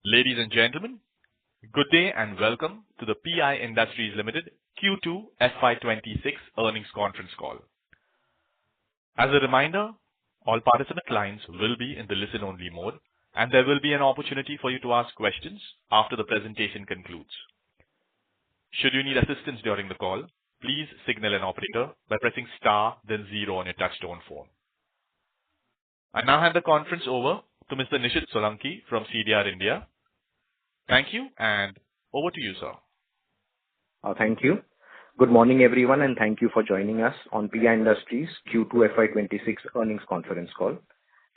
Ladies and gentlemen, good day and welcome to the PI Industries Limited Q2 FY'26 earnings conference call. As a reminder, all participant lines will be in the listen-only mode, and there will be an opportunity for you to ask questions after the presentation concludes. Should you need assistance during the call, please signal an operator by pressing star then zero on your touchtone phone. I now hand the conference over to Mr. Nishit Solanki from CDR India. Thank you, and over to you, sir. Thank you. Good morning, everyone, and thank you for joining us on PI Industries Q2 FY'26 earnings conference call.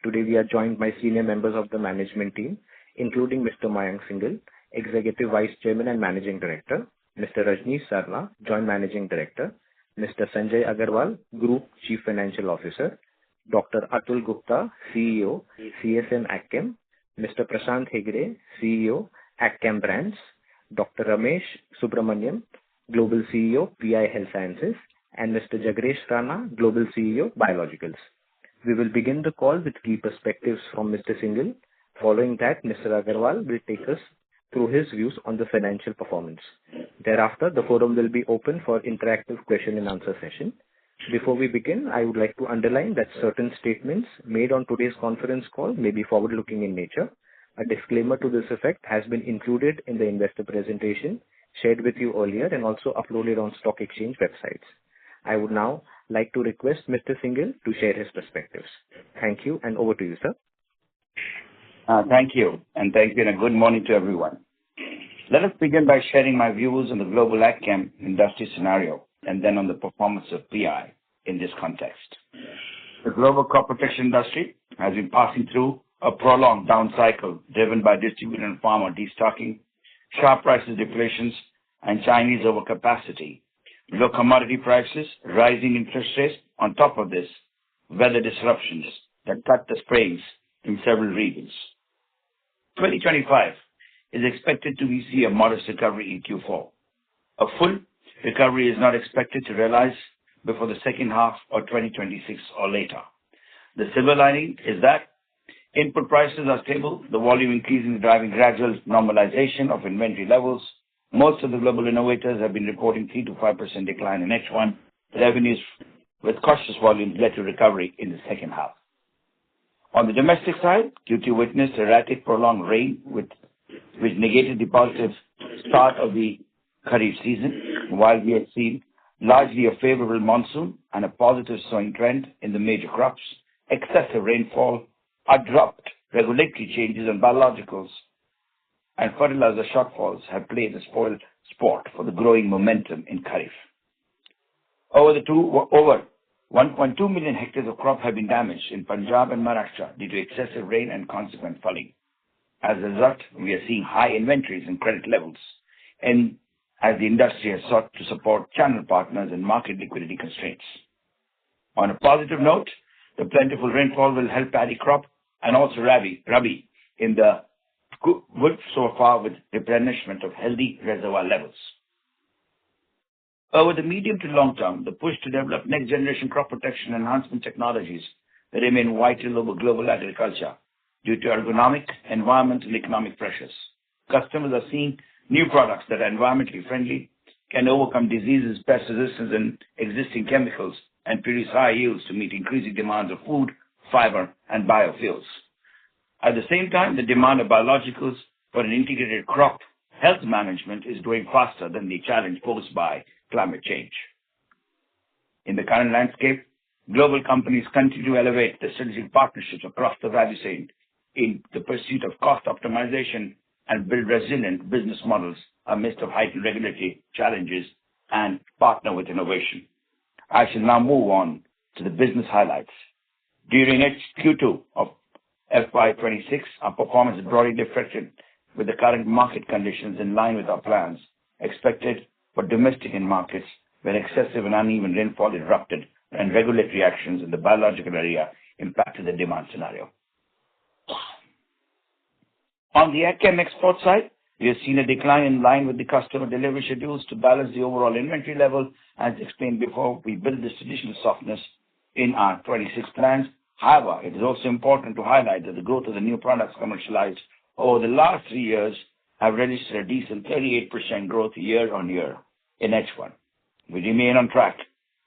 Today, we are joined by senior members of the management team, including Mr. Mayank Singhal, Executive Vice Chairman and Managing Director, Mr. Rajnish Sarna, Joint Managing Director, Mr. Sanjay Agarwal, Group Chief Financial Officer, Dr. Atul Gupta, CEO, CSM AgChem, Mr. Prashant Hegde, CEO, AgChem Brands, Dr. Ramesh Subramaniam, Global CEO, PI Health Sciences, and Mr. Jagresh Rana, Global CEO, Biologicals. We will begin the call with key perspectives from Mr. Singhal. Following that, Mr. Agarwal will take us through his views on the financial performance. Thereafter, the forum will be open for interactive question and answer session. Before we begin, I would like to underline that certain statements made on today's conference call may be forward-looking in nature. A disclaimer to this effect has been included in the investor presentation shared with you earlier and also uploaded on stock exchange websites. I would now like to request Mr. Singhal to share his perspectives. Thank you, and over to you, sir. Thank you, and a good morning to everyone. Let us begin by sharing my views on the global AgChem industry scenario and then on the performance of PI in this context. The global crop protection industry has been passing through a prolonged down cycle driven by distributor and farmer destocking, sharp prices deflations, and Chinese overcapacity, low commodity prices, rising interest rates. On top of this, weather disruptions that cut the springs in several regions. 2025 is expected to see a modest recovery in Q4. A full recovery is not expected to realize before the second half of 2026 or later. The silver lining is that input prices are stable, the volume increasing is driving gradual normalization of inventory levels. Most of the global innovators have been reporting 3 to 5% decline in H1. Revenues with cautious volumes led to recovery in the second half. On the domestic side, Q2 witnessed erratic prolonged rain which negated the positive start of the Kharif season, while we have seen largely a favorable monsoon and a positive sowing trend in the major crops. Excessive rainfall, abrupt regulatory changes on biologicals, and fertilizer shortfalls have played a spoil sport for the growing momentum in Kharif. Over 1.2 million hectares of crop have been damaged in Punjab and Maharashtra due to excessive rain and consequent flooding. As a result, we are seeing high inventories and credit levels, and as the industry has sought to support channel partners and market liquidity constraints. On a positive note, the plentiful rainfall will help paddy crop and also Rabi in the good so far with replenishment of healthy reservoir levels. Over the medium to long term, the push to develop next generation crop protection enhancement technologies remain vital over global agriculture due to ergonomic, environmental, and economic pressures. Customers are seeing new products that are environmentally friendly, can overcome diseases, pest resistance, and existing chemicals, and produce high yields to meet increasing demands of food, fiber, and biofuels. At the same time, the demand of biologicals for an integrated crop health management is growing faster than the challenge posed by climate change. In the current landscape, global companies continue to elevate the strategic partnerships across the value chain in the pursuit of cost optimization and build resilient business models amidst of heightened regulatory challenges and partner with innovation. I shall now move on to the business highlights. During Q2 of FY'26, our performance is broadly reflected with the current market conditions in line with our plans expected for domestic end markets where excessive and uneven rainfall erupted and regulatory actions in the biological area impacted the demand scenario. On the AgChem export side, we have seen a decline in line with the customer delivery schedules to balance the overall inventory level. As explained before, we built this traditional softness in our 26 plans. However, it is also important to highlight that the growth of the new products commercialized over the last 3 years have registered a decent 38% growth year-on-year in H1. We remain on track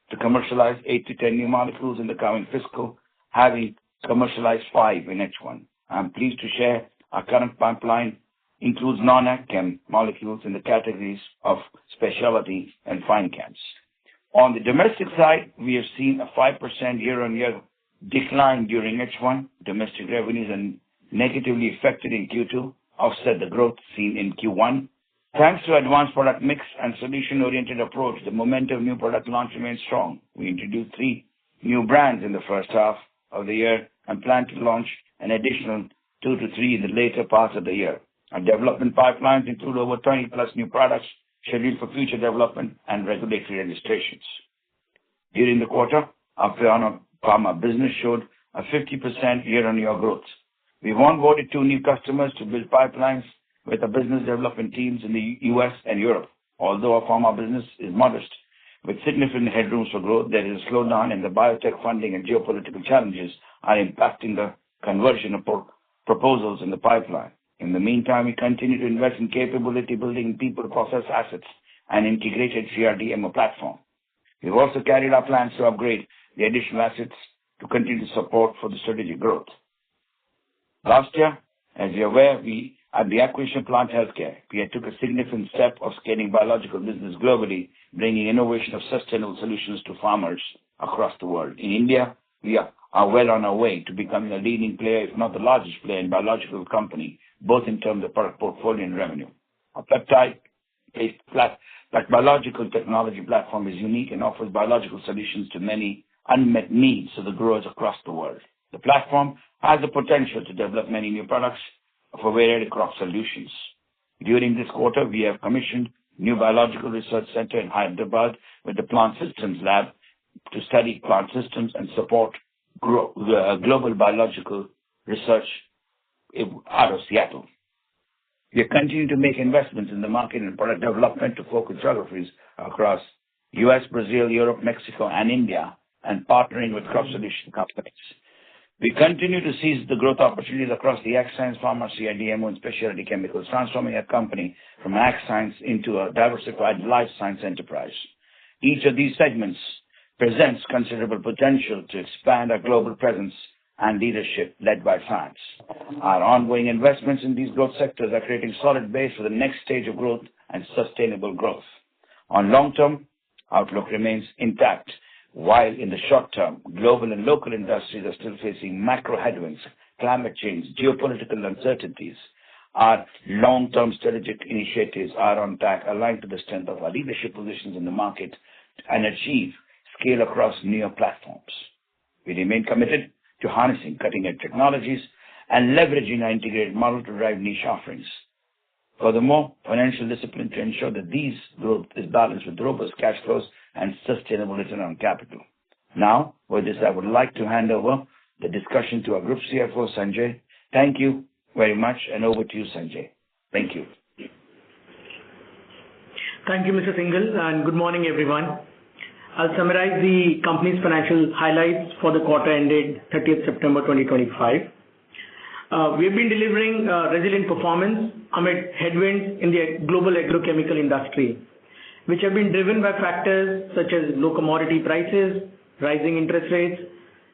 to commercialize 8 to 10 new molecules in the coming fiscal, having commercialized 5 in H1. I'm pleased to share our current pipeline includes non-ag-chem molecules in the categories of specialty and fine chems. On the domestic side, we have seen a 5% year-on-year decline during H1. Domestic revenues are negatively affected in Q2, offset the growth seen in Q1. Thanks to advanced product mix and solution-oriented approach, the momentum of new product launch remains strong. We introduced 3 new brands in the first half of the year and plan to launch an additional 2 to 3 in the later parts of the year. Our development pipelines include over 20 plus new products scheduled for future development and regulatory registrations. During the quarter, our pharma business showed a 50% year-on-year growth. We've onboarded 2 new customers to build pipelines with our business development teams in the US and Europe. Although our pharma business is modest, with significant headrooms for growth, there is a slowdown in the biotech funding and geopolitical challenges are impacting the conversion of proposals in the pipeline. In the meantime, we continue to invest in capability building, people, process assets, and integrated CRDMO platform. We've also carried our plans to upgrade the additional assets to continue to support for the strategic growth. Last year, as you're aware, we at the acquisition Plant Healthcare, we took a significant step of scaling biological business globally, bringing innovation of sustainable solutions to farmers across the world. In India, we are well on our way to becoming a leading player, if not the largest player in biological company, both in terms of product portfolio and revenue. Our peptide-based biological technology platform is unique and offers biological solutions to many unmet needs of the growers across the world. The platform has the potential to develop many new products for varied crop solutions. During this quarter, we have commissioned new biological research center in Hyderabad with the Plant Systems Lab to study plant systems and support global biological research out of Seattle. We are continuing to make investments in the market and product development to focus geographies across US, Brazil, Europe, Mexico, and India, and partnering with crop solution companies. We continue to seize the growth opportunities across the ag science, pharma, CRDMO, and specialty chemicals, transforming our company from ag science into a diversified life science enterprise. Each of these segments presents considerable potential to expand our global presence and leadership led by science. Our ongoing investments in these growth sectors are creating solid base for the next stage of growth and sustainable growth. On long-term, outlook remains intact, while in the short term, global and local industries are still facing macro headwinds, climate change, geopolitical uncertainties. Our long-term strategic initiatives are on track, aligned to the strength of our leadership positions in the market and achieve scale across newer platforms. We remain committed to harnessing cutting-edge technologies and leveraging our integrated model to drive niche offerings. Furthermore, financial discipline to ensure that these growth is balanced with robust cash flows and sustainable return on capital. Now, with this, I would like to hand over the discussion to our Group CFO, Sanjay. Thank you very much, and over to you, Sanjay. Thank you. Thank you, Mr. Singhal, and good morning, everyone. I'll summarize the company's financial highlights for the quarter ended 30th September 2025. We have been delivering resilient performance amid headwinds in the global agrochemical industry, which have been driven by factors such as low commodity prices, rising interest rates,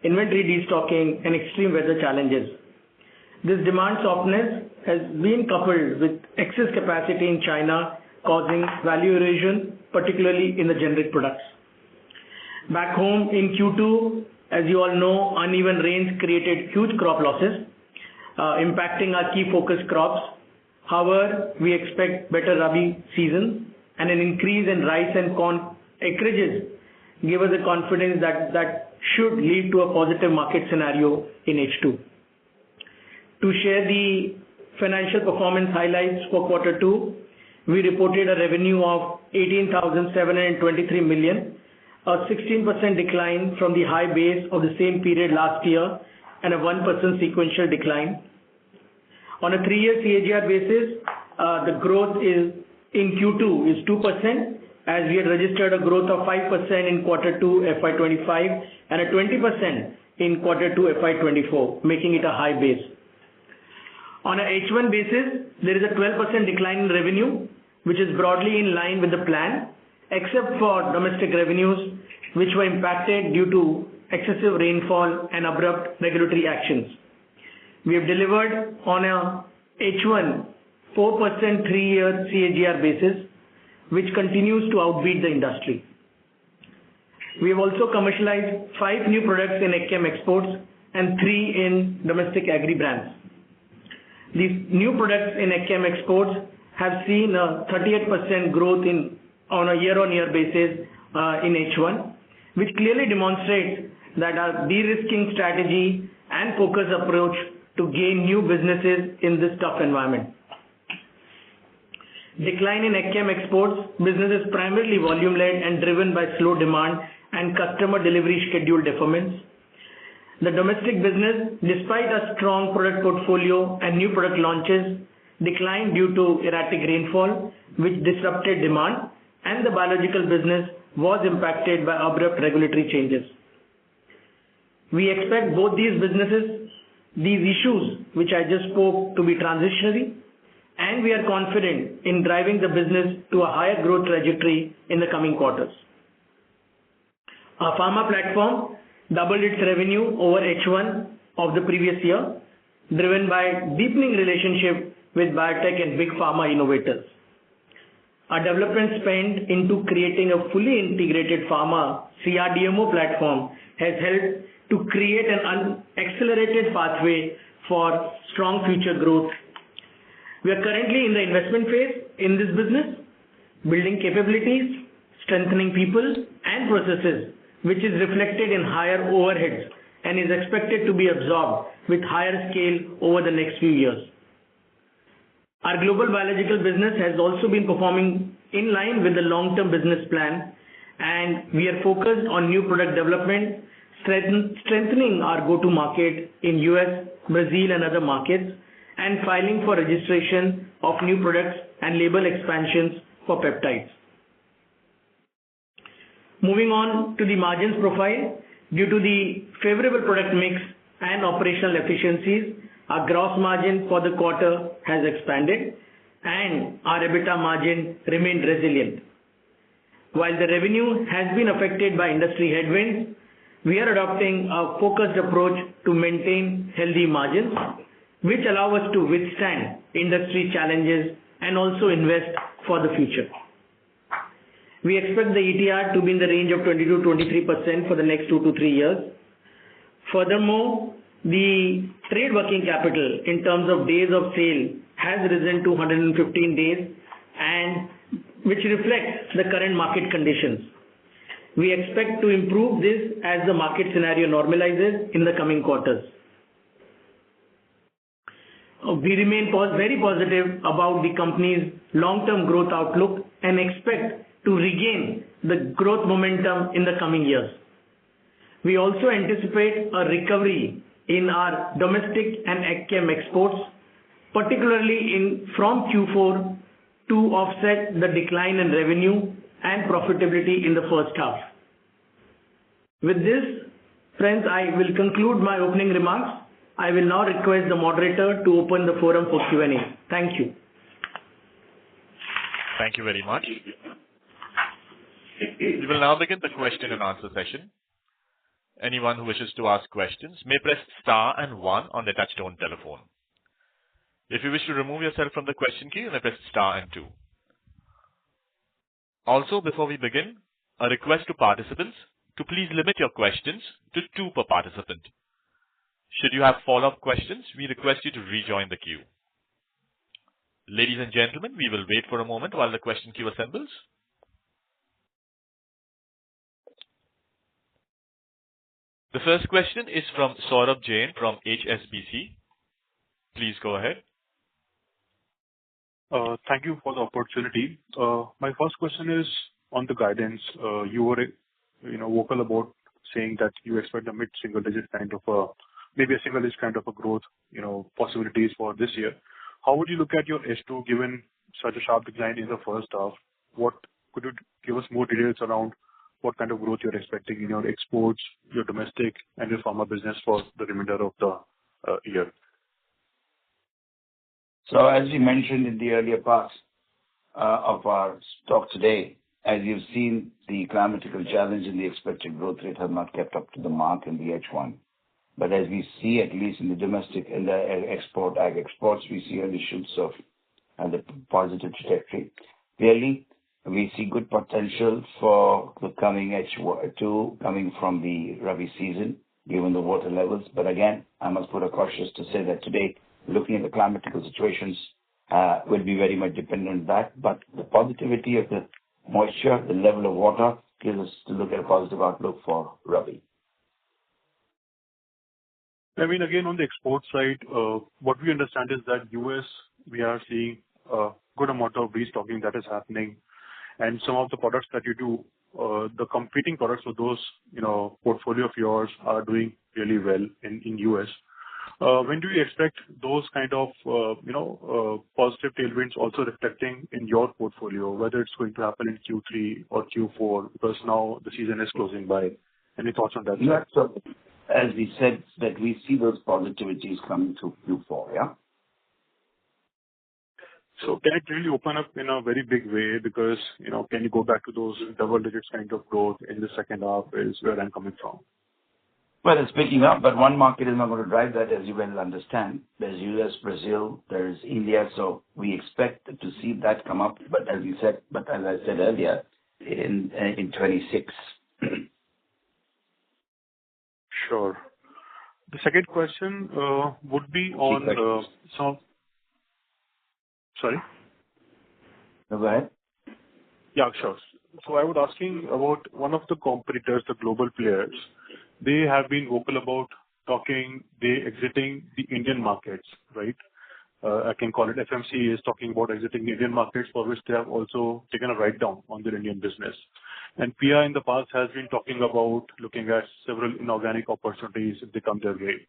inventory destocking, and extreme weather challenges. This demand softness has been coupled with excess capacity in China, causing value erosion, particularly in the generic products. Back home in Q2, as you all know, uneven rains created huge crop losses, impacting our key focus crops. However, we expect better Rabi season and an increase in rice and corn acreages give us the confidence that should lead to a positive market scenario in H2. To share the financial performance highlights for quarter 2, we reported a revenue of 18,723 million, a 16% decline from the high base of the same period last year and a 1% sequential decline. On a 3-year CAGR basis, the growth in Q2 is 2%, as we had registered a growth of 5% in quarter 2 FY'25 and a 20% in quarter 2 FY'24, making it a high base. On a H1 basis, there is a 12% decline in revenue, which is broadly in line with the plan, except for domestic revenues, which were impacted due to excessive rainfall and abrupt regulatory actions. We have delivered on a H1 4% 3-year CAGR basis, which continues to outbeat the industry. We have also commercialized 5 new products in AgChem exports and 3 in domestic agri brands. These new products in AgChem exports have seen a 38% growth on a year-on-year basis in H1, which clearly demonstrates that our de-risking strategy and focused approach to gain new businesses in this tough environment. Decline in AgChem exports business is primarily volume-led and driven by slow demand and customer delivery schedule deferments. The domestic business, despite a strong product portfolio and new product launches, declined due to erratic rainfall, which disrupted demand, and the biological business was impacted by abrupt regulatory changes. We expect both these issues which I just spoke, to be transitionary, and we are confident in driving the business to a higher growth trajectory in the coming quarters. Our pharma platform doubled its revenue over H1 of the previous year, driven by deepening relationship with biotech and big pharma innovators. Our development spend into creating a fully integrated pharma CRDMO platform has helped to create an accelerated pathway for strong future growth. We are currently in the investment phase in this business, building capabilities, strengthening people and processes, which is reflected in higher overheads and is expected to be absorbed with higher scale over the next few years. Our global biological business has also been performing in line with the long-term business plan, and we are focused on new product development, strengthening our go-to-market in US, Brazil and other markets, and filing for registration of new products and label expansions for peptides. Moving on to the margins profile, due to the favorable product mix and operational efficiencies, our gross margin for the quarter has expanded and our EBITDA margin remained resilient. While the revenue has been affected by industry headwinds, we are adopting a focused approach to maintain healthy margins, which allow us to withstand industry challenges and also invest for the future. We expect the ETR to be in the range of 20 to 23% for the next 2 to 3 years. Furthermore, the trade working capital in terms of days of sale has risen to 115 days, and which reflects the current market conditions. We expect to improve this as the market scenario normalizes in the coming quarters. We remain very positive about the company's long-term growth outlook and expect to regain the growth momentum in the coming years. We also anticipate a recovery in our domestic and AgChem exports, particularly from Q4, to offset the decline in revenue and profitability in the first half. With this, friends, I will conclude my opening remarks. I will now request the moderator to open the forum for Q&A. Thank you. Thank you very much. We will now begin the question and answer session. Anyone who wishes to ask questions may press star and 1 on their touchtone telephone. If you wish to remove yourself from the question queue, you may press star and 2. Also, before we begin, a request to participants to please limit your questions to 2 per participant. Should you have follow-up questions, we request you to rejoin the queue. Ladies and gentlemen, we will wait for a moment while the question queue assembles. The first question is from Saurabh Jain from HSBC. Please go ahead. Thank you for the opportunity. My first question is on the guidance. You were, vocal about saying that you expect a mid-single digit kind of maybe a single digit kind of a growth, possibilities for this year. How would you look at your H2 given such a sharp decline in the first half? What could you give us more details around what kind of growth you're expecting in your exports, your domestic and your pharma business for the remainder of the year? So as we mentioned in the earlier parts of our talk today, as you've seen, the climatical challenge and the expected growth rate have not kept up to the mark in the H1. But as we see, at least in the domestic, in the ag exports, we see early shoots of the positive trajectory. Clearly, we see good potential for the coming H2 coming from the Rabi season, given the water levels. But again, I must put a cautious to say that today, looking at the climatical situations, will be very much dependent on that. But the positivity of the moisture, the level of water, gives us to look at a positive outlook for Rabi. I mean, again, on the export side, what we understand is that US, we are seeing a good amount of restocking that is happening. And some of the products that you do, the competing products for those, portfolio of yours are doing really well in US. When do you expect those kind of, positive tailwinds also reflecting in your portfolio, whether it's going to happen in Q3 or Q4, because now the season is closing by? Any thoughts on that? Yeah, so as we said, that we see those positivities coming through Q4, yeah? So can it really open up in a very big way? Because, can you go back to those double digits kind of growth in the second half is where I'm coming from? Well, it's picking up, but one market is not going to drive that, as you well understand. There's US, Brazil, there's India, so we expect to see that come up. But as I said earlier, in 26. Sure. The second question would be on some. Sorry? No, go ahead. Yeah, sure. So I was asking about one of the competitors, the global players. They have been vocal about exiting the Indian markets, right? I can call it FMC is talking about exiting the Indian markets, for which they have also taken a write down on their Indian business. And PI in the past has been talking about looking at several inorganic opportunities if they come their way.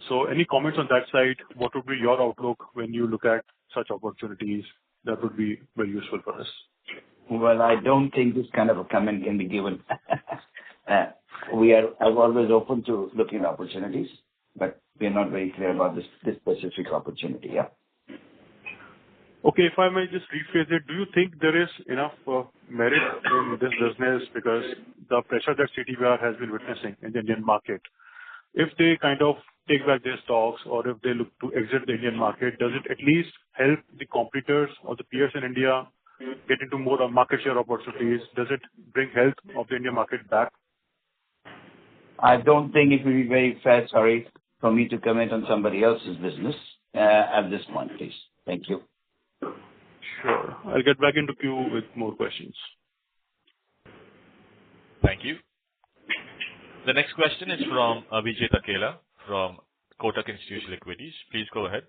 So any comments on that side? What would be your outlook when you look at such opportunities? That would be very useful for us. Well, I don't think this kind of a comment can be given. I'm always open to looking at opportunities, but we are not very clear about this specific opportunity, yeah? Okay, if I may just rephrase it, do you think there is enough merit in this business because the pressure that CTBR has been witnessing in the Indian market, if they kind of take back their stocks or if they look to exit the Indian market, does it at least help the competitors or the peers in India get into more market share opportunities? Does it bring health of the Indian market back? I don't think it will be very fair, for me to comment on somebody else's business at this point, please. Thank you. Sure. I'll get back into queue with more questions. Thank you. The next question is from Abhijit Akela from Kotak Institutional Equities. Please go ahead.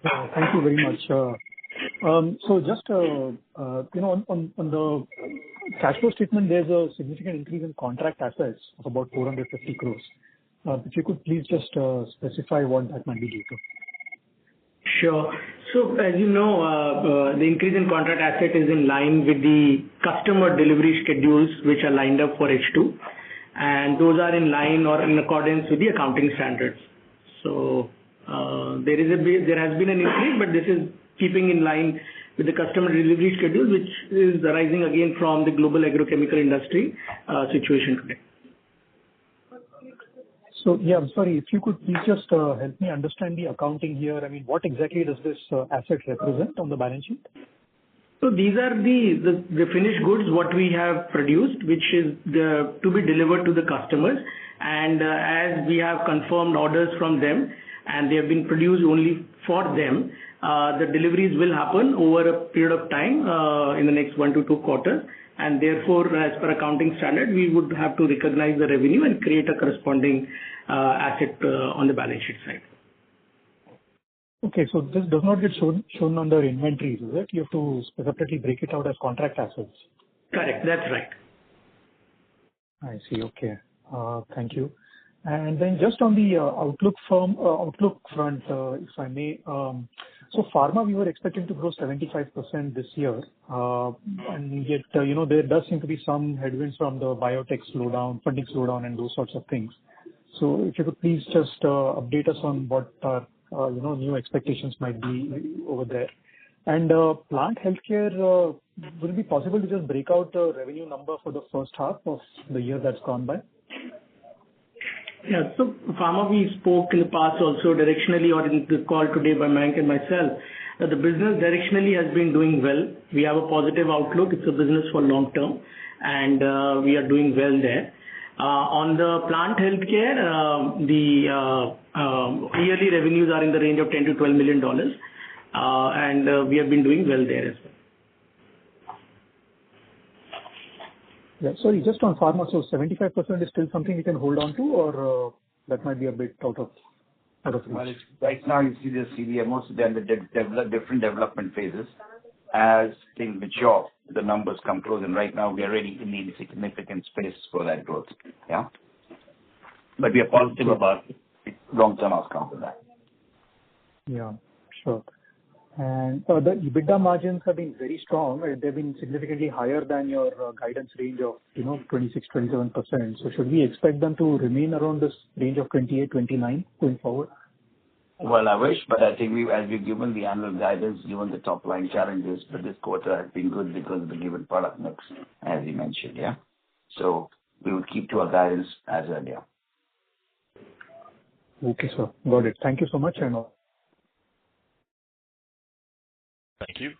Thank you very much. So just, on the cash flow statement, there's a significant increase in contract assets of about 450 crores. If you could please just specify what that might be due to. Sure. So as you know, the increase in contract asset is in line with the customer delivery schedules which are lined up for H2, and those are in line or in accordance with the accounting standards. So there has been an increase, but this is keeping in line with the customer delivery schedule, which is arising again from the global agrochemical industry situation today. So, yeah, I'm sorry, if you could please just help me understand the accounting here. I mean, what exactly does this asset represent on the balance sheet? So these are the finished goods what we have produced, which is to be delivered to the customers. And as we have confirmed orders from them, and they have been produced only for them, the deliveries will happen over a period of time in the next 1 to 2 quarters. And therefore, as per accounting standard, we would have to recognize the revenue and create a corresponding asset on the balance sheet side. Okay, so this does not get shown under inventories, is it? You have to separately break it out as contract assets. Correct, that's right. I see. Okay, thank you. And then just on the outlook front, if I may, so pharma we were expecting to grow 75% this year, and yet there does seem to be some headwinds from the biotech slowdown, funding slowdown, and those sorts of things. So if you could please just update us on what our new expectations might be over there. And plant healthcare, will it be possible to just break out the revenue number for the first half of the year that's gone by? Yeah. So pharma, we spoke in the past also directionally or in the call today by Mayank and myself, that the business directionally has been doing well. We have a positive outlook. It's a business for long term, and we are doing well there. On the plant healthcare, the yearly revenues are in the range of $10 to $12 million, and we have been doing well there as well. Yeah. Sorry, just on pharma, so 75% is still something we can hold on to, or that might be a bit out of reach? Right now, you see the CDMOs, they're in the different development phases. As things mature, the numbers come close, and right now we are already in the significant space for that growth. Yeah. But we are positive about long-term outcome for that. Yeah, sure. And the EBITDA margins have been very strong. They've been significantly higher than your guidance range of 26-27%. So should we expect them to remain around this range of 28-29 going forward? Well, I wish, but I think as we've given the annual guidance, given the top line challenges, but this quarter has been good because of the given product mix, as you mentioned, yeah. So we will keep to our guidance as earlier. Okay, sir. Got it. Thank you so much, and Thank you.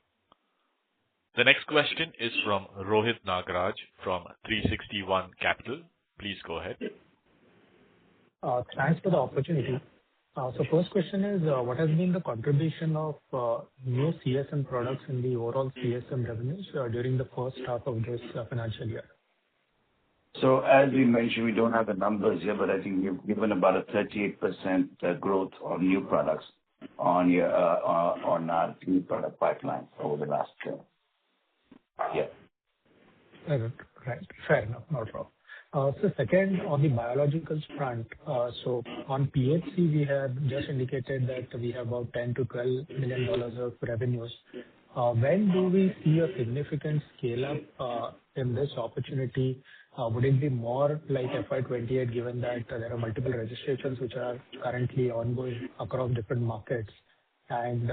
The next question is from Rohit Nagaraj from 360 ONE Capital. Please go ahead. Thanks for the opportunity. So first question is, what has been the contribution of new CSM products in the overall CSM revenues during the first half of this financial year? So as we mentioned, we don't have the numbers here, but I think we've given about a 38% growth on new products on our new product pipeline over the last year. Yeah. Right. Fair enough. No problem. So second, on the biologicals front, so on PHC, we have just indicated that we have about $10 to $12 million of revenues. When do we see a significant scale-up in this opportunity? Would it be more like FY'28, given that there are multiple registrations which are currently ongoing across different markets? And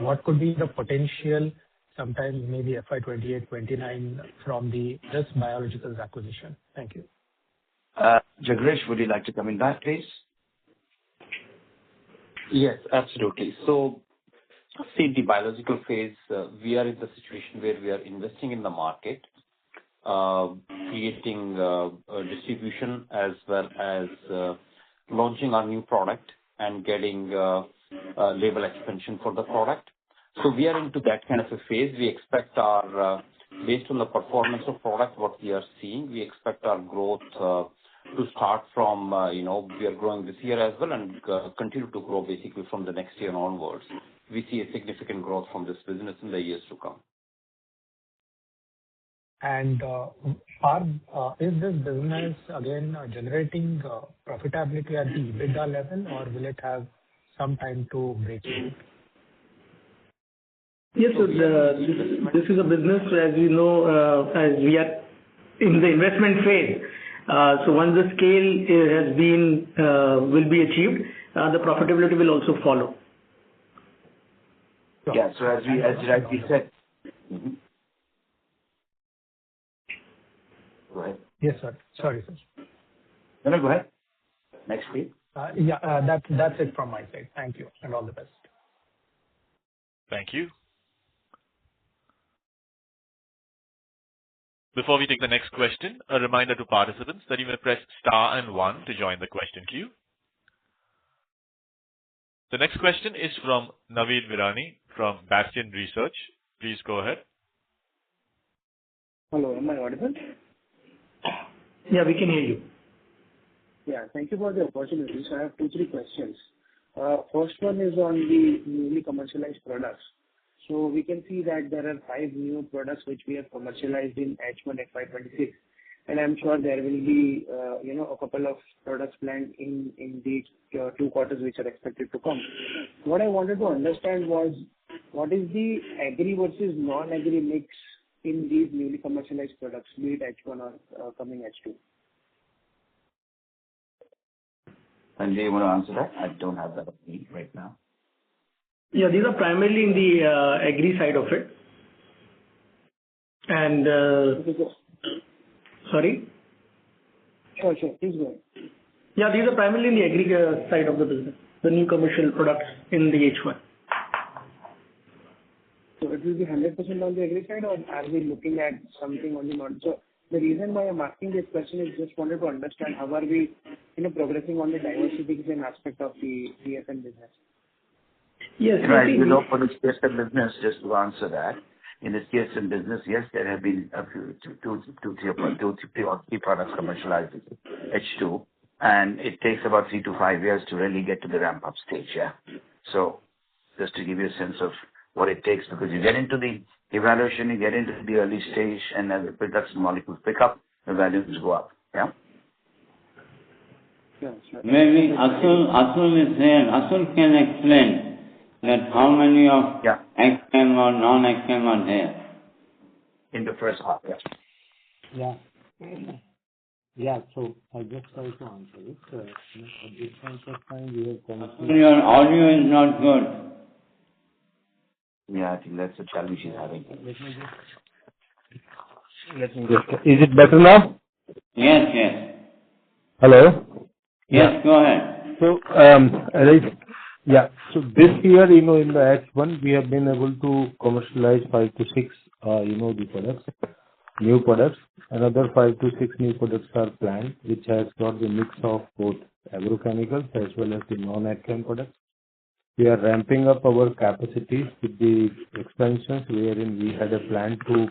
what could be the potential, sometimes maybe FY'28, '29 from this biologicals acquisition? Thank you. Jagresh, would you like to come in back, please? Yes, absolutely. So, see, the biological phase, we are in the situation where we are investing in the market, creating distribution as well as launching our new product and getting label expansion for the product. So we are into that kind of a phase. We expect based on the performance of product, what we are seeing, we expect our growth to start from, we are growing this year as well and continue to grow basically from the next year onwards. We see a significant growth from this business in the years to come. And is this business, again, generating profitability at the EBITDA level, or will it have some time to break even? Yes, so this is a business, as you know, as we are in the investment phase. So once the scale will be achieved, the profitability will also follow. Yeah, so as we said. Go ahead. Yes, sir. Sorry, sir. No, go ahead. Next, please. That's it from my side. Thank you, and all the best. Thank you. Before we take the next question, a reminder to participants that you may press star and 1 to join the question queue. The next question is from Naveed Virani from Bastion Research. Please go ahead. Hello, am I audible? Yeah, we can hear you. Yeah, thank you for the opportunity. So I have 2-3 questions. First one is on the newly commercialized products. So we can see that there are 5 new products which we have commercialized in H1 FY'26, and I'm sure there will be, a couple of products planned in the 2 quarters which are expected to come. What I wanted to understand was, what is the agri versus non-agri mix in these newly commercialized products, be it H1 or coming H2? Sanjay, you want to answer that? I don't have that on me right now. Yeah, these are primarily in the agri side of it. And sorry? Sure. Please go ahead. Yeah, these are primarily in the agri side of the business, the new commercial products in the H1. So it will be 100% on the agri side, or are we looking at something on the non? So the reason why I'm asking this question is just wanted to understand how are we, progressing on the diversification aspect of the CSM business. Yes. Right. For the CSM business, just to answer that, in the CSM business, yes, there have been a few, two, three products commercialized H2, and it takes about 3 to 5 years to really get to the ramp-up stage, yeah. So just to give you a sense of what it takes, because you get into the evaluation, you get into the early stage, and as the production molecules pick up, the values go up, yeah. Sure. Maybe Atul is here. Atul can explain that how many of XM or non-XM are there. In the first half, yeah. Yeah, so I just try to answer it. At this point of time, we have commissioned... Your audio is not good. Yeah, I think that's the challenge she's having. Let me just... Is it better now? Yes. Hello? Yes, go ahead. So, so this year, in the H1, we have been able to commercialize 5 to 6, the products, new products. Another 5 to 6 new products are planned, which has got the mix of both agrochemicals as well as the non-agchem products. We are ramping up our capacities with the expansions wherein we had a plan to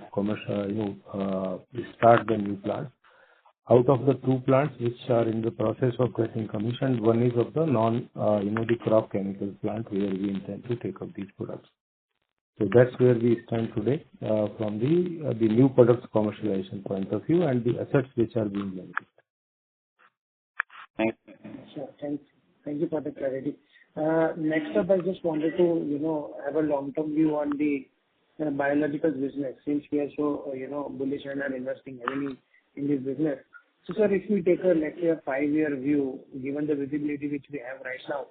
start the new plants. Out of the 2 plants which are in the process of getting commissioned, one is of the the crop chemical plant where we intend to take up these products. So that's where we stand today from the new products commercialization point of view and the assets which are being leveraged. Thank you. Sure. Thank you for the clarity. Next up, I just wanted to, have a long-term view on the biologicals business, since we are so, bullish and are investing heavily in this business. So, sir, if we take let's say a 5-year view, given the visibility which we have right now,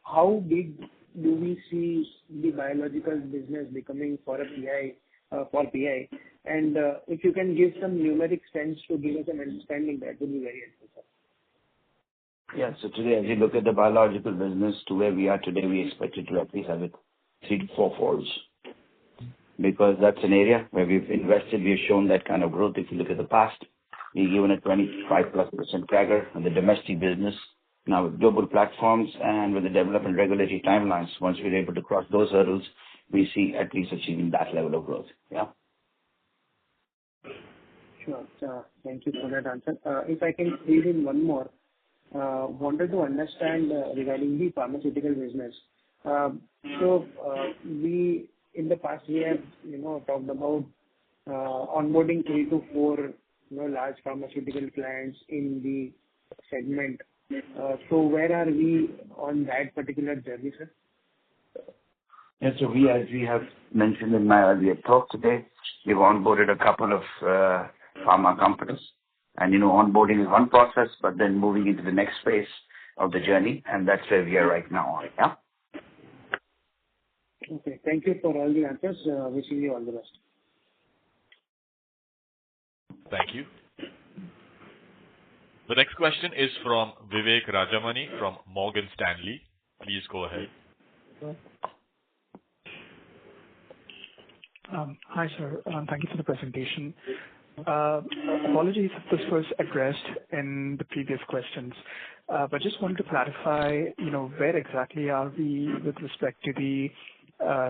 how big do we see the biologicals business becoming for PI? And if you can give some numeric sense to give us an understanding, that would be very helpful, sir. Yeah, so today, as you look at the biological business to where we are today, we expect it to at least have it 3 to 4 folds. Because that's an area where we've invested, we've shown that kind of growth. If you look at the past, we've given a 25+% CAGR on the domestic business. Now with global platforms and with the development regulatory timelines, once we're able to cross those hurdles, we see at least achieving that level of growth. Yeah. Sure. Thank you for that answer. If I can squeeze in one more, wanted to understand regarding the pharmaceutical business. We in the past we have talked about onboarding 3 to 4 large pharmaceutical clients in the segment. So where are we on that particular journey, sir? Yeah, so as we have mentioned in my earlier talk today, we've onboarded a couple of pharma companies. And, onboarding is one process, but then moving into the next phase of the journey, and that's where we are right now. Yeah. Okay. Thank you for all the answers. Wishing you all the best. Thank you. The next question is from Vivek Rajamani from Morgan Stanley. Please go ahead. Hi, sir. Thank you for the presentation. Apologies if this was addressed in the previous questions, but just wanted to clarify, where exactly are we with respect to the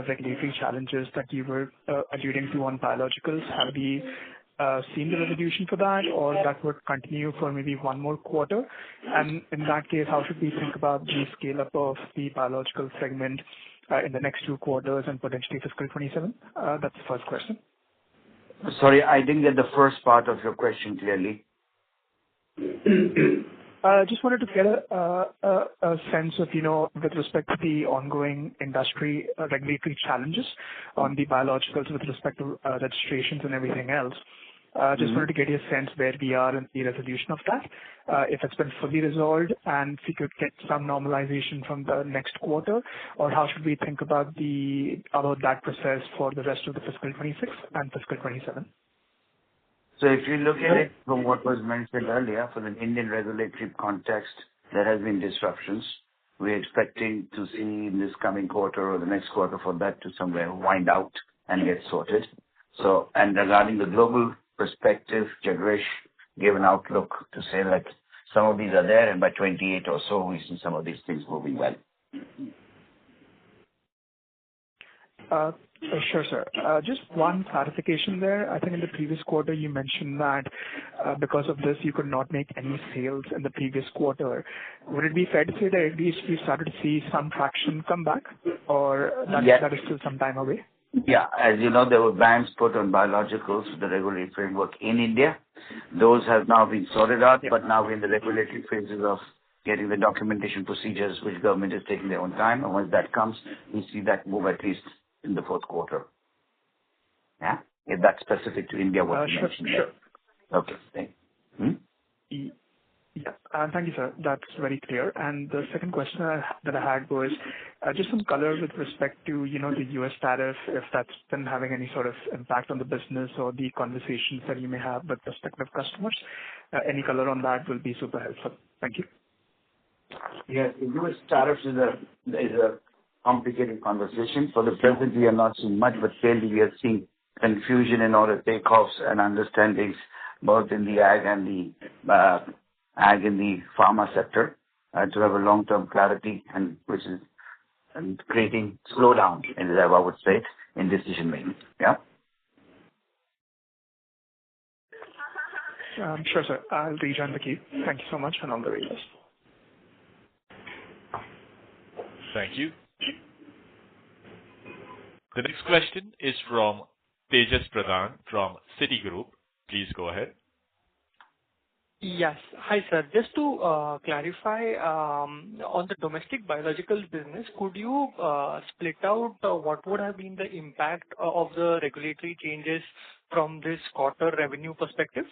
regulatory challenges that you were alluding to on biologicals? Have we seen the resolution for that, or that would continue for maybe one more quarter? And in that case, how should we think about the scale-up of the biological segment in the next 2 quarters and potentially fiscal 27? That's the first question. Sorry, I didn't get the first part of your question clearly. Just wanted to get a sense of, with respect to the ongoing industry regulatory challenges on the biologicals with respect to registrations and everything else. Just wanted to get your sense where we are in the resolution of that, if it's been fully resolved, and if we could get some normalization from the next quarter, or how should we think about that process for the rest of the fiscal 26 and fiscal 27? So if you look at it from what was mentioned earlier, for the Indian regulatory context, there has been disruptions. We're expecting to see in this coming quarter or the next quarter for that to somewhere wind out and get sorted. So, and regarding the global perspective, Jagresh gave an outlook to say that some of these are there, and by 28 or so, we see some of these things moving well. Sure, sir. Just one clarification there. I think in the previous quarter, you mentioned that because of this, you could not make any sales in the previous quarter. Would it be fair to say that at least we started to see some traction come back, or that is still some time away? Yeah. As you know, there were bans put on biologicals with the regulatory framework in India. Those have now been sorted out, but now we're in the regulatory phases of getting the documentation procedures, which government is taking their own time. And once that comes, we see that move at least in the fourth quarter. Yeah? If that's specific to India, what you mentioned. Sure. Okay. Thank you. Yeah. Thank you, sir. That's very clear. And the second question that I had was just some color with respect to, the U.S. tariff, if that's been having any sort of impact on the business or the conversations that you may have with prospective customers. Any color on that will be super helpful. Thank you. Yes, the U.S. tariffs is a complicated conversation. For the present, we are not seeing much, but clearly we are seeing confusion in order takeoffs and understandings both in the ag and the in the pharma sector to have a long-term clarity, and which is creating slowdown, I would say, in decision making. Yeah. Sure, sir. I'll rejoin the queue. Thank you so much, and all the very best. Thank you. The next question is from Tejas Pradhan from Citigroup. Please go ahead. Yes. Hi, sir. Just to clarify, on the domestic biologicals business, could you split out what would have been the impact of the regulatory changes from this quarter revenue perspective?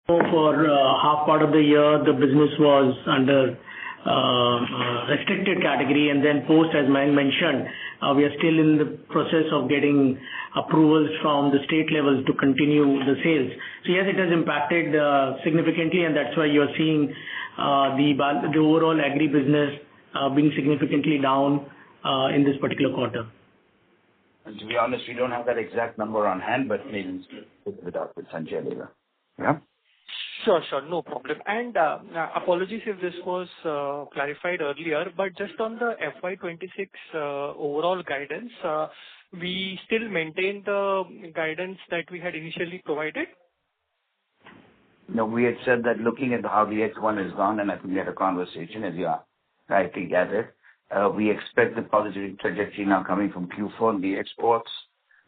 So for half part of the year, the business was under restricted category, and then post, as Mayank mentioned, we are still in the process of getting approvals from the state levels to continue the sales. So yes, it has impacted significantly, and that's why you're seeing the overall agri business being significantly down in this particular quarter. And to be honest, we don't have that exact number on hand, but maybe pick it up with Sanjay later. Yeah. Sure, no problem. And apologies if this was clarified earlier, but just on the FY'26 overall guidance, we still maintain the guidance that we had initially provided? No, we had said that looking at how the H1 is gone, and I think we had a conversation, as you rightly gathered, we expect the positive trajectory now coming from Q4 the exports.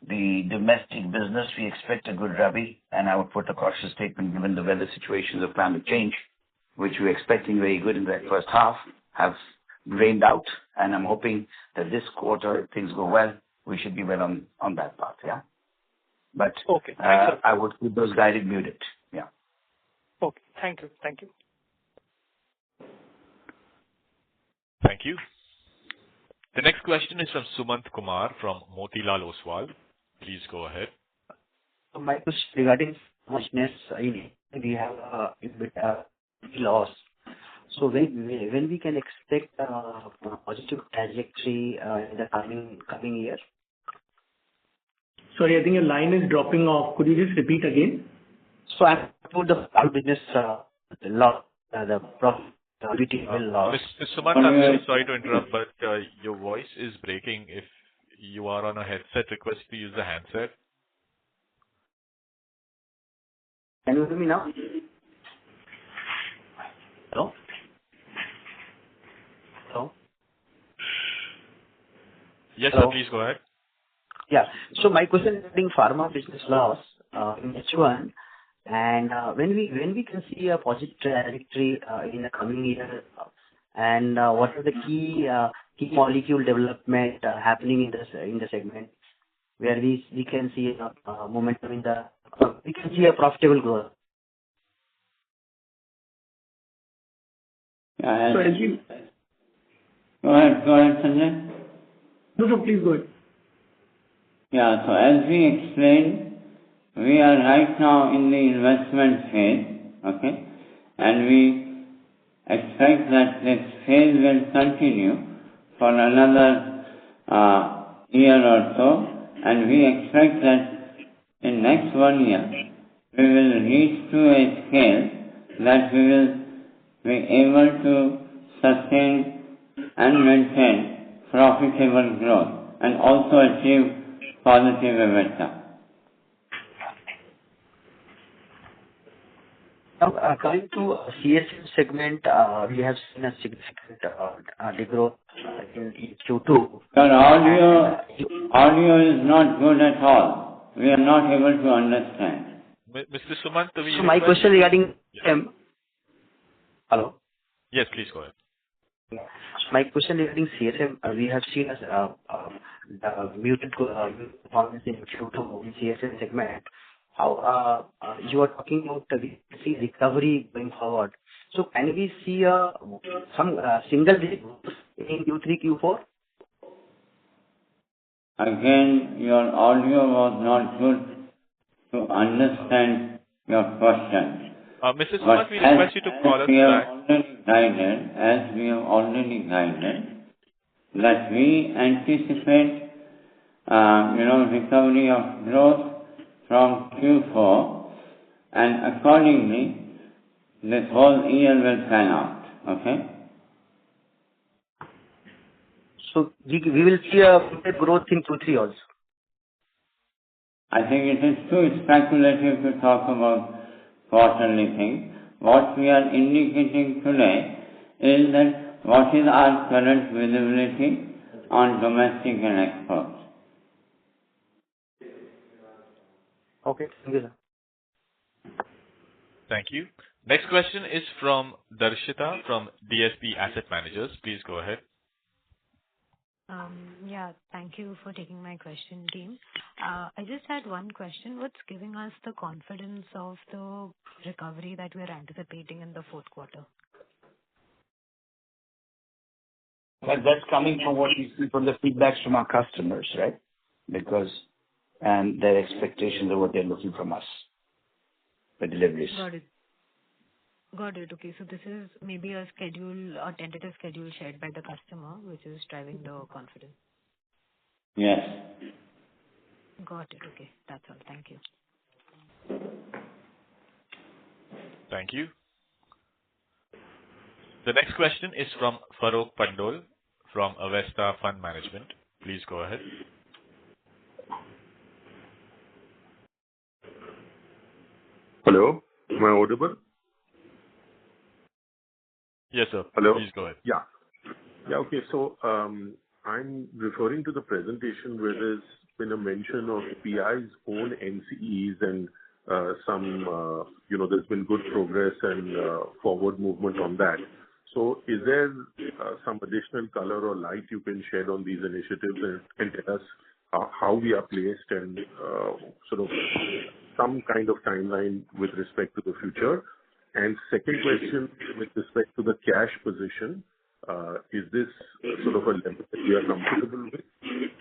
The domestic business, we expect a good Rabi, and I would put a cautious statement given the weather situations of climate change, which we're expecting very good in that first half, have rained out, and I'm hoping that this quarter, if things go well, we should be well on that path, yeah. But okay. I would keep those guided muted, yeah. Okay, thank you. Thank you. The next question is from Sumant Kumar from Motilal Oswal. Please go ahead. My question regarding business, we have a bit loss. So when we can expect a positive trajectory in the coming year? Sorry, I think your line is dropping off. Could you just repeat again? So I'm told the business loss, the profitability will loss. Mr. Sumant, I'm really sorry to interrupt, but your voice is breaking. If you are on a headset, request to use the handset. Can you hear me now? Hello? Hello? Yes, sir, please go ahead. Yeah. So my question is regarding pharma business loss in H1, and when we can see a positive trajectory in the coming year, and what are the key molecule development happening in the segment? where we can see momentum in the we can see a profitable growth. Yeah, So as we... Go ahead, Sanjay. No, please go ahead. Yeah, so as we explained, we are right now in the investment phase, okay? And we expect that this phase will continue for another year or so, and we expect that in next 1 year, we will reach to a scale that we will be able to sustain and maintain profitable growth and also achieve positive EBITDA. Now, coming to CSM segment, we have seen a significant degrowth in Q2. Your audio is not good at all. We are not able to understand. Mr. Sumant, so my question regarding hello. Yes, please go ahead. My question regarding CSM, we have seen the muted performance in Q2 in CSM segment. How you are talking about see recovery going forward. So can we see some single digit in Q3, Q4? Again, your audio was not good to understand your question. Mr. Sumant, we request you to call us back. As we have already guided, that we anticipate, recovery of growth from Q4, and accordingly, this whole year will pan out. Okay? So we will see a growth in Q3 also. I think it is too speculative to talk about quarterly things. What we are indicating today is that what is our current visibility on domestic and exports. Okay, thank you, sir. Thank you. Next question is from Darshita from DSP Asset Managers. Please go ahead. Yeah, thank you for taking my question, team. I just had one question. What's giving us the confidence of the recovery that we're anticipating in the fourth quarter? Well, that's coming from what we see from the feedbacks from our customers, right? And their expectations of what they're looking from us, the deliveries. Got it. Okay, so this is maybe a schedule or tentative schedule shared by the customer, which is driving the confidence. Yes. Got it. Okay, that's all. Thank you. Thank you. The next question is from Farokh Pandole from Avesta Fund Management. Please go ahead. Hello, am I audible? Yes, sir. Hello? Please go ahead. Yeah. Okay. So, I'm referring to the presentation where there's been a mention of PI's own NCEs and some, there's been good progress and forward movement on that. So is there some additional color or light you can shed on these initiatives and tell us how we are placed and sort of some kind of timeline with respect to the future? And second question, with respect to the cash position, is this sort of a level that we are comfortable with?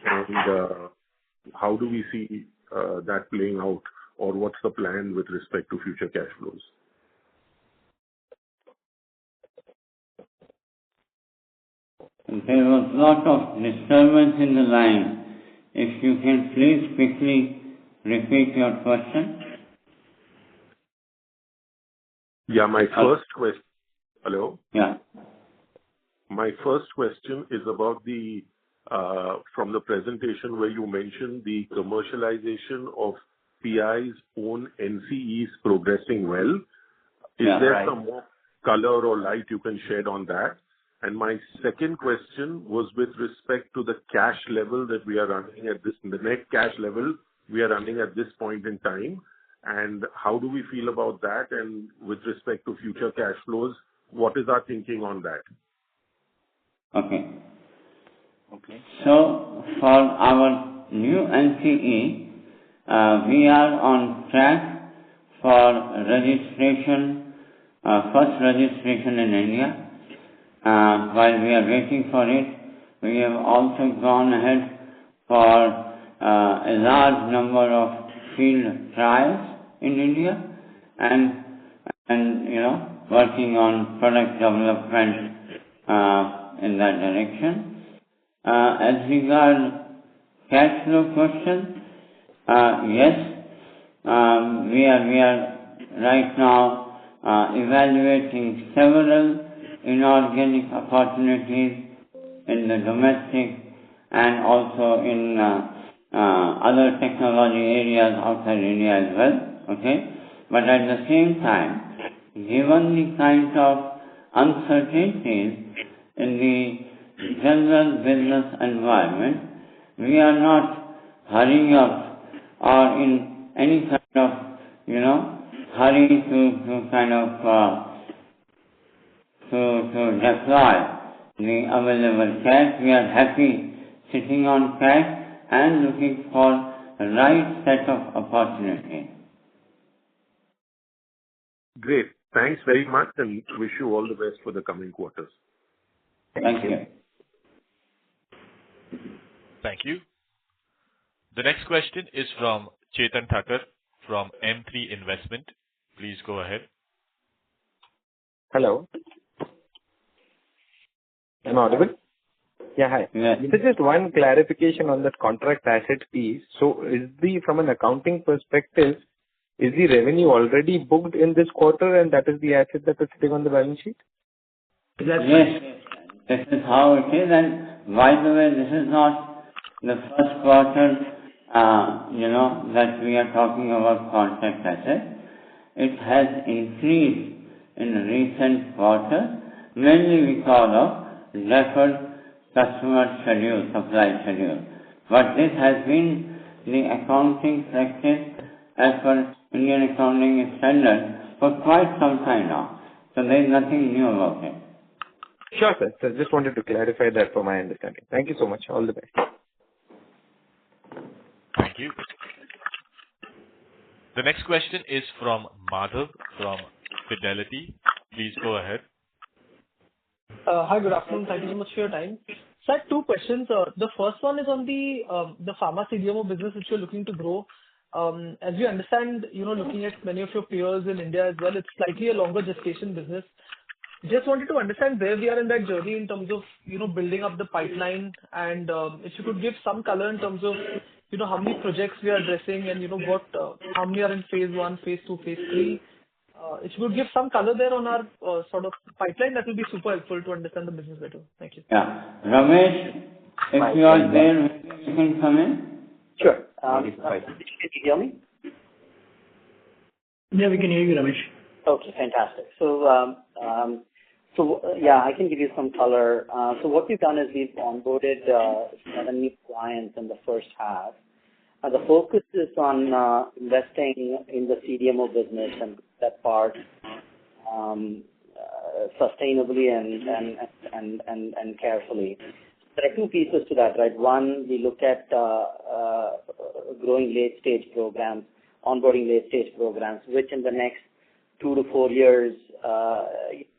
And how do we see that playing out, or what's the plan with respect to future cash flows? There was a lot of disturbance in the line. If you can please quickly repeat your question. Yeah, my first question. Hello? Yeah. My first question is about the from the presentation where you mentioned the commercialization of PI's own NCEs progressing well. Is there some more color or light you can shed on that? And my second question was with respect to the cash level that we are running at the net cash level we are running at this point in time, and how do we feel about that? And with respect to future cash flows, what is our thinking on that? Okay. So for our new NCE, we are on track for registration, first registration in India. While we are waiting for it, we have also gone ahead for a large number of field trials in India and working on product development in that direction. As regards cash flow question, yes, we are right now evaluating several inorganic opportunities in the domestic and also in other technology areas outside India as well. Okay, but at the same time, given the kind of uncertainties in the general business environment, we are not hurrying up or in any kind of, hurry to kind of to deploy the available cash. We are happy sitting on cash and looking for the right set of opportunities. Great. Thanks very much and wish you all the best for the coming quarters. Thank you. Thank you. The next question is from Chetan Thakkar from M3 Investment. Please go ahead. Hello. Am I audible? Yeah, hi. Yes. So just one clarification on that contract asset piece. So from an accounting perspective, is the revenue already booked in this quarter and that is the asset that is sitting on the balance sheet? Yes, this is how it is. And by the way, this is not the first quarter, that we are talking about contract asset. It has increased in recent quarters, mainly because of deferred customer schedule, supply schedule. But this has been the accounting practice as per Indian accounting standard for quite some time now. So there is nothing new about it. Sure, sir. So just wanted to clarify that for my understanding. Thank you so much. All the best. Thank you. The next question is from Madhav from Fidelity. Please go ahead. Hi, good afternoon. Thank you so much for your time. So I have two questions. The first one is on the pharma CDMO business which you're looking to grow. As we understand, looking at many of your peers in India as well, it's slightly a longer gestation business. Just wanted to understand where we are in that journey in terms of, building up the pipeline and if you could give some color in terms of, how many projects we are addressing and, how many are in phase 1, phase 2, phase 3. If you could give some color there on our sort of pipeline, that will be super helpful to understand the business better. Thank you. Yeah. Ramesh, if you are there, you can come in. Sure. Can you hear me? Yeah, we can hear you, Ramesh. Okay, fantastic. So I can give you some color. So what we've done is we've onboarded 7 new clients in the first half. The focus is on investing in the CDMO business and that part sustainably and carefully. There are two pieces to that, right? One, we look at growing late-stage programs, onboarding late-stage programs, which in the next 2 to 4 years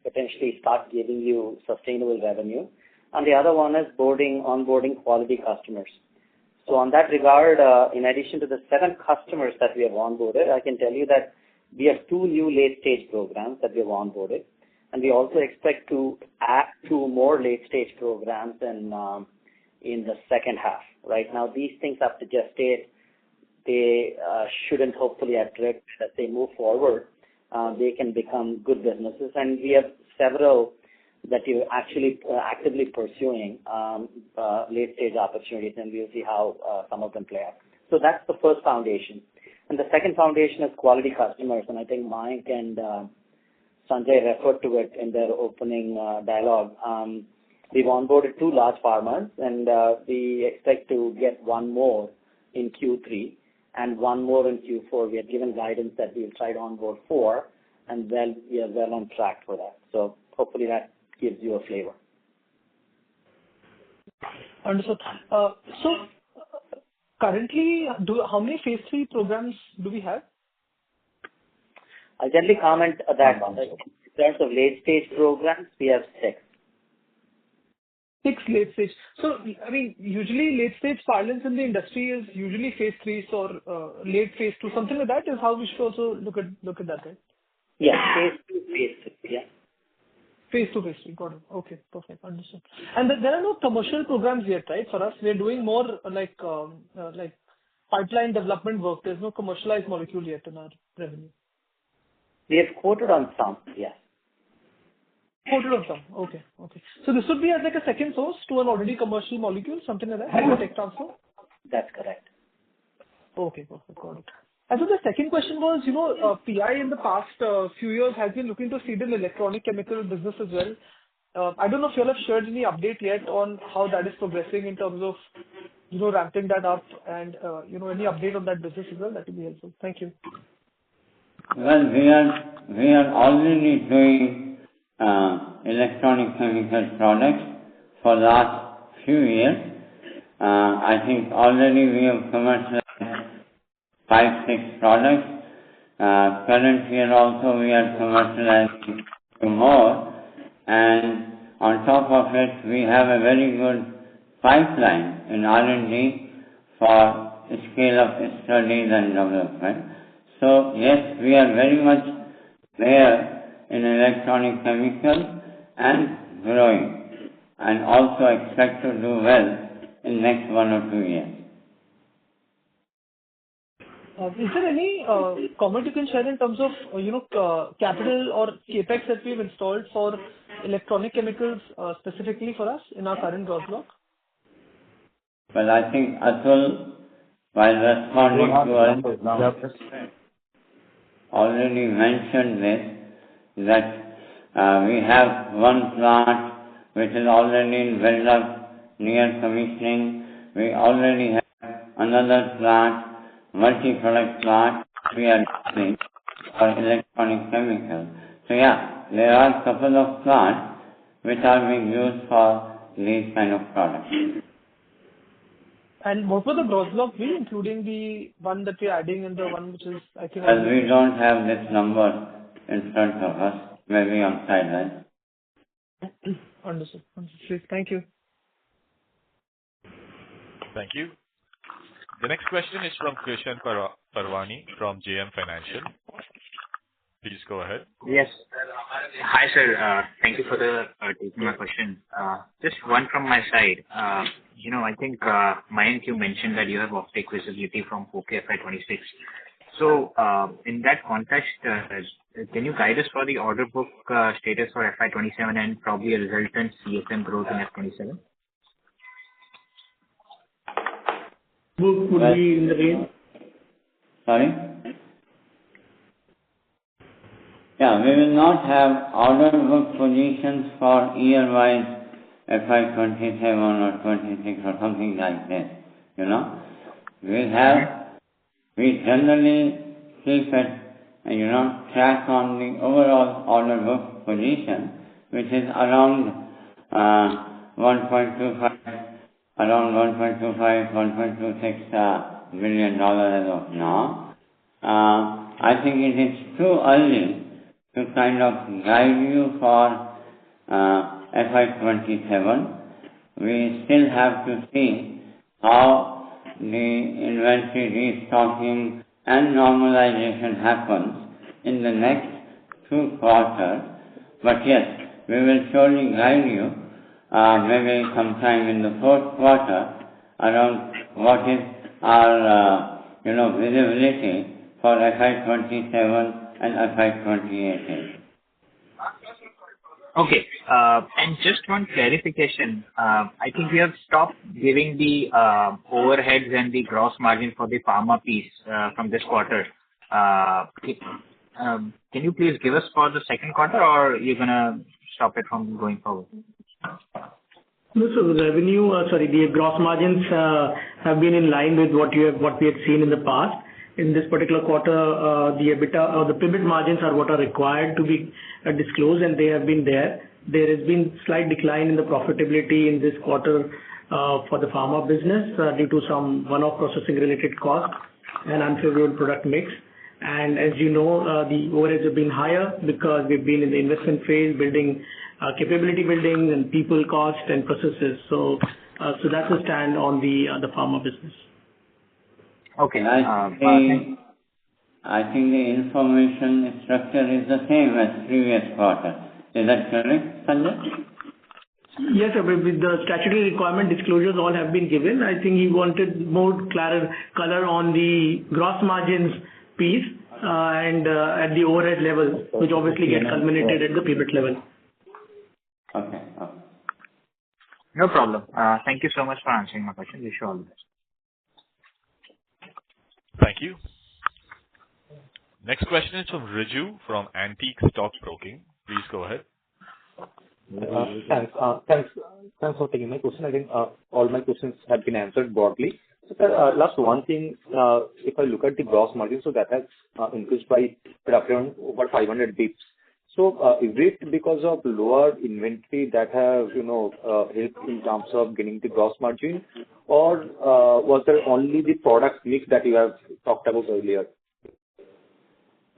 potentially start giving you sustainable revenue. And the other one is onboarding quality customers. So on that regard, in addition to the 7 customers that we have onboarded, I can tell you that we have 2 new late-stage programs that we have onboarded. And we also expect to add 2 more late-stage programs in the second half. Right now, these things have to gestate. They shouldn't hopefully attract as they move forward. They can become good businesses. And we have several that we're actually actively pursuing late-stage opportunities, and we'll see how some of them play out. So that's the first foundation. And the second foundation is quality customers. And I think Mike and Sanjay referred to it in their opening dialogue. We've onboarded 2 large pharmas, and we expect to get 1 more in Q3 and 1 more in Q4. We have given guidance that we'll try to onboard 4, and then we are well on track for that. So hopefully that gives you a flavor. Understood. currently, how many phase 3 programs do we have? I'll gently comment that in terms of late-stage programs, we have 6. 6 late stage. So, I mean, usually late stage parlance in the industry is usually phase 3 or late phase 2, something like that is how we should also look at that, right? Yeah, phase 2, phase 3, yeah. Phase 2, phase 3, got it. Okay, perfect, understood. And there are no commercial programs yet, right? For us, we're doing more like pipeline development work. There's no commercialized molecule yet in our revenue. We have quoted on some, yeah. Quoted on some, okay. So this would be as like a second source to an already commercial molecule, something like that, like a tech transfer? That's correct. Okay, perfect, got it. And so the second question was, PI in the past few years has been looking to seed in electronic chemical business as well. I don't know if you all have shared any update yet on how that is progressing in terms of, ramping that up and, any update on that business as well. That would be helpful. Thank you. Well, we are already doing electronic chemical products for last few years. I think already we have commercialized 5-6 products. Current year also we are commercializing more, and on top of it we have a very good pipeline in R&D for scale-up studies and development. So yes, we are very much there in electronic chemicals and growing, and also expect to do well in next 1 or 2 years. Is there any comment you can share in terms of, capital or capex that we've installed for electronic chemicals specifically for us in our current gross block? Well, I think Atul, while responding to us, already mentioned this, that we have one plant which is already in build-up near commissioning. We already have another plant, multi-product plant we are using for electronic chemicals. So yeah, there are a couple of plants which are being used for these kind of products. And what will the gross block be, including the one that we're adding and the one which is, I think... Well, we don't have this number in front of us, maybe on sideline. Understood. Thank you. Thank you. The next question is from Krishan Parwani from JM Financial. Please go ahead. Yes. Hi, sir. Thank you for taking my question. Just one from my side. I think, Mayank, you mentioned that you have offtake visibility from FY'26. So, in that context, can you guide us for the order book status for FY'27 and probably a resultant CSM growth in FY'27? Would be in the range? Sorry? Yeah, we will not have order book positions for year-wise FY'27 or 26 or something like that. We generally keep it, track on the overall order book position, which is around 1.26 billion as of now. I think it is too early to kind of guide you for FY'27. We still have to see how the inventory restocking and normalization happens in the next 2 quarters. But yes, we will surely guide you maybe sometime in the 4th quarter around what is our visibility for FY'27 and FY'28. Okay. And just one clarification. I think we have stopped giving the overheads and the gross margin for the pharma piece from this quarter. Can you please give us for the second quarter, or you're going to stop it from going forward? No, so the revenue, the gross margins have been in line with what we had seen in the past. In this particular quarter, the EBITDA or the PIBIT margins are what are required to be disclosed, and they have been there. There has been slight decline in the profitability in this quarter for the pharma business due to some one-off processing related costs and unfavorable product mix. And as you know, the overheads have been higher because we've been in the investment phase, building capability building and people cost and processes. So that's the stand on the pharma business. Okay. I think the information structure is the same as previous quarter. Is that correct, Sanjay? Yes, sir. With the statutory requirement disclosures all have been given. I think he wanted more color on the gross margins piece and at the overhead level, which obviously get culminated at the PBIT level. Okay. No problem. Thank you so much for answering my question. Wish you all the best. Thank you. Next question is from Riju from Antique Stock Broking. Please go ahead. Thanks for taking my question. I think all my questions have been answered broadly. So, sir, last one thing, if I look at the gross margin, so that has increased by around over 500 bips. So, is it because of lower inventory that have, helped in terms of getting the gross margin, or was there only the product mix that you have talked about earlier?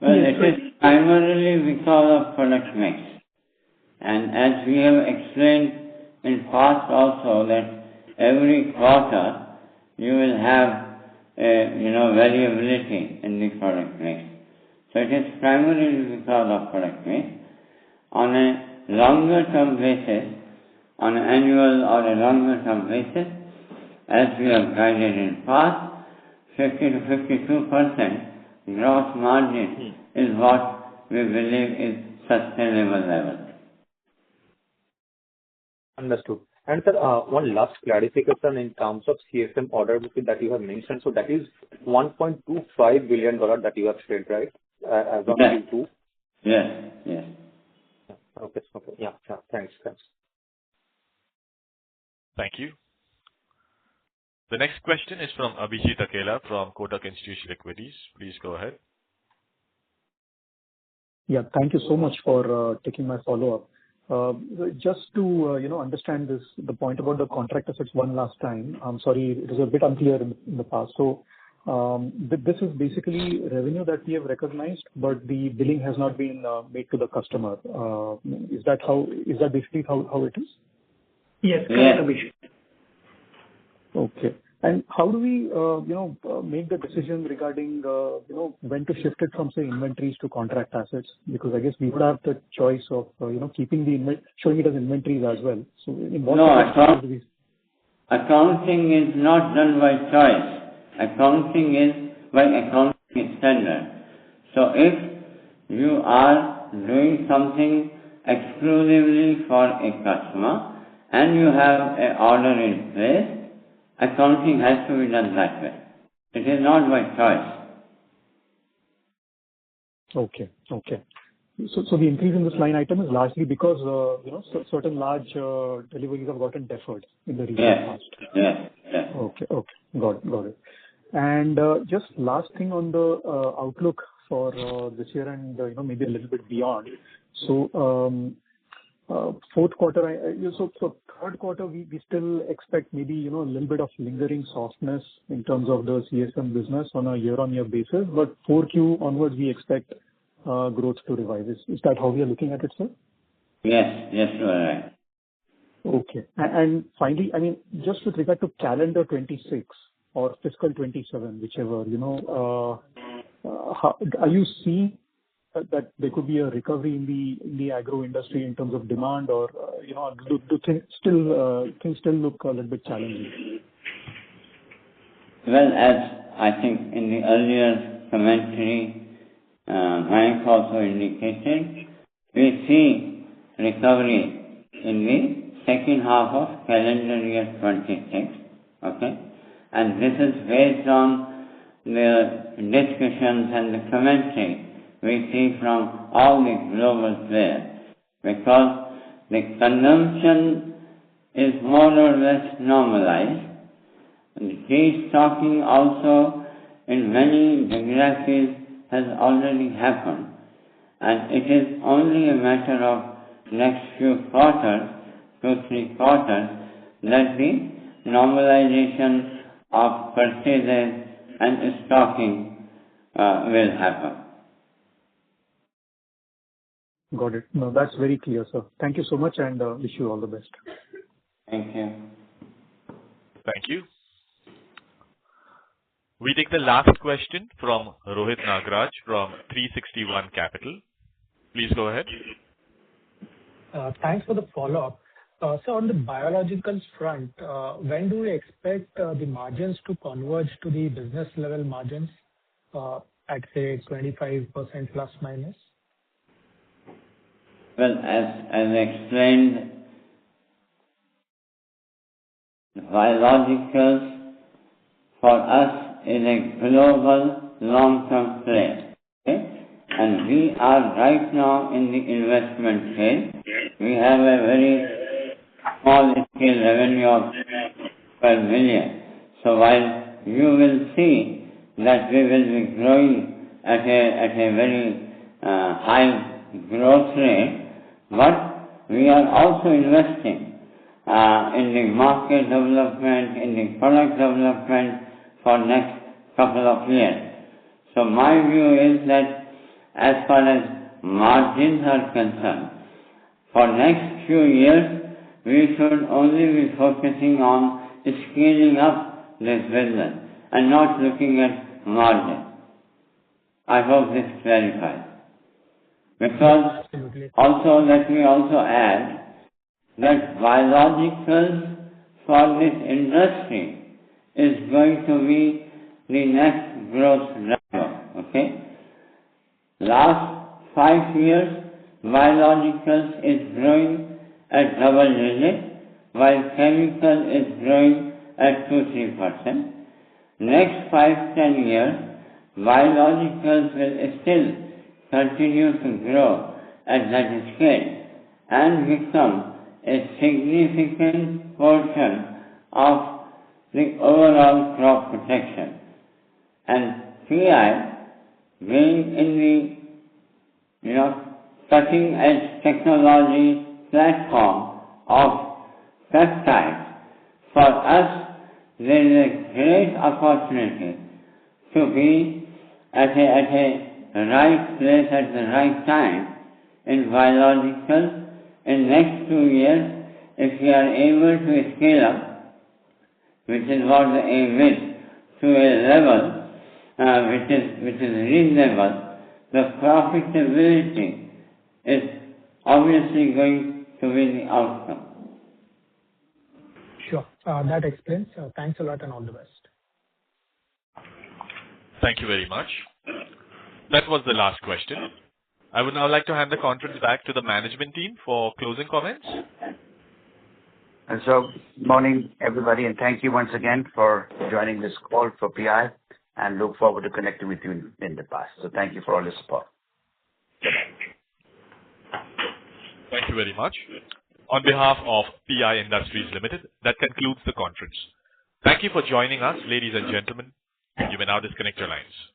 Well, it is primarily because of product mix. And as we have explained in past also that every quarter you will have variability in the product mix. So it is primarily because of product mix. On a longer term basis, on an annual or a longer term basis, as we have guided in past, 50 to 52% gross margin is what we believe is sustainable level. Understood. And sir, one last clarification in terms of CSM order book that you have mentioned. So that is $1.25 billion that you have said, right? As of Q2? Yes. Okay. Yeah. Thanks. Thank you. The next question is from Abhijit Akela from Kotak Institutional Equities. Please go ahead. Yeah, thank you so much for taking my follow-up. Just to understand the point about the contract assets one last time. I'm sorry, it was a bit unclear in the past. So this is basically revenue that we have recognized, but the billing has not been made to the customer. Is that basically how it is? Yes, correct, Abhijit. Okay. And how do we, make the decision regarding, when to shift it from, say, inventories to contract assets? Because I guess we would have the choice of, keeping showing it as inventories as well. So in what accounting is not done by choice. Accounting is by accounting standard. So if you are doing something exclusively for a customer and you have an order in place, accounting has to be done that way. It is not by choice. Okay. So the increase in this line item is largely because, certain large deliveries have gotten deferred in the recent past. Yes. Okay. Got it. And just last thing on the outlook for this year and, maybe a little bit beyond. So, fourth quarter, so third quarter, we still expect maybe, a little bit of lingering softness in terms of the CSM business on a year-on-year basis, but 4Q onwards, we expect growth to revive. Is that how we are looking at it, sir? Yes, you are right. Okay. And finally, just with regard to calendar 26 or fiscal 27, whichever, are you seeing that there could be a recovery in the agro industry in terms of demand, or do things still look a little bit challenging? Well, as I think in the earlier commentary, Mike also indicated, we see recovery in the second half of calendar year 26. Okay, and this is based on the discussions and the commentary we see from all the global players, because the consumption is more or less normalized. The stocking also in many geographies has already happened, and it is only a matter of next few quarters, 2-3 quarters, that the normalization of purchases and stocking will happen. Got it. No, that's very clear, sir. Thank you so much, and wish you all the best. Thank you. Thank you. We take the last question from Rohit Nagraj from 360 ONE Capital. Please go ahead. Thanks for the follow-up. So on the biologicals front, when do we expect the margins to converge to the business level margins at, say, 25% plus minus? Well, as explained, biologicals for us is a global long-term play. Okay? And we are right now in the investment phase. We have a very small scale revenue of 12 million. So while you will see that we will be growing at a very high growth rate, but we are also investing in the market development, in the product development for next couple of years. So my view is that as far as margins are concerned, for next few years, we should only be focusing on scaling up this business and not looking at margin. I hope this clarifies. Because also, let me also add that biologicals for this industry is going to be the next growth driver. Okay? Last 5 years, biologicals is growing at double digit, while chemical is growing at 2-3%. Next 5-10 years, biologicals will still continue to grow at that scale and become a significant portion of the overall crop protection. And PI, being in the cutting edge technology platform of peptides, for us there is a great opportunity to be at a right place at the right time in biologicals. In next 2 years, if we are able to scale up, which is what the aim is, to a level which is reasonable, the profitability is obviously going to be the outcome. Sure. That explains. Thanks a lot and all the best. Thank you very much. That was the last question. I would now like to hand the conference back to the management team for closing comments. And so, morning everybody, and thank you once again for joining this call for PI, and look forward to connecting with you in the past. So thank you for all your support. Thank you very much. On behalf of PI Industries Limited, that concludes the conference. Thank you for joining us, ladies and gentlemen. You may now disconnect your lines.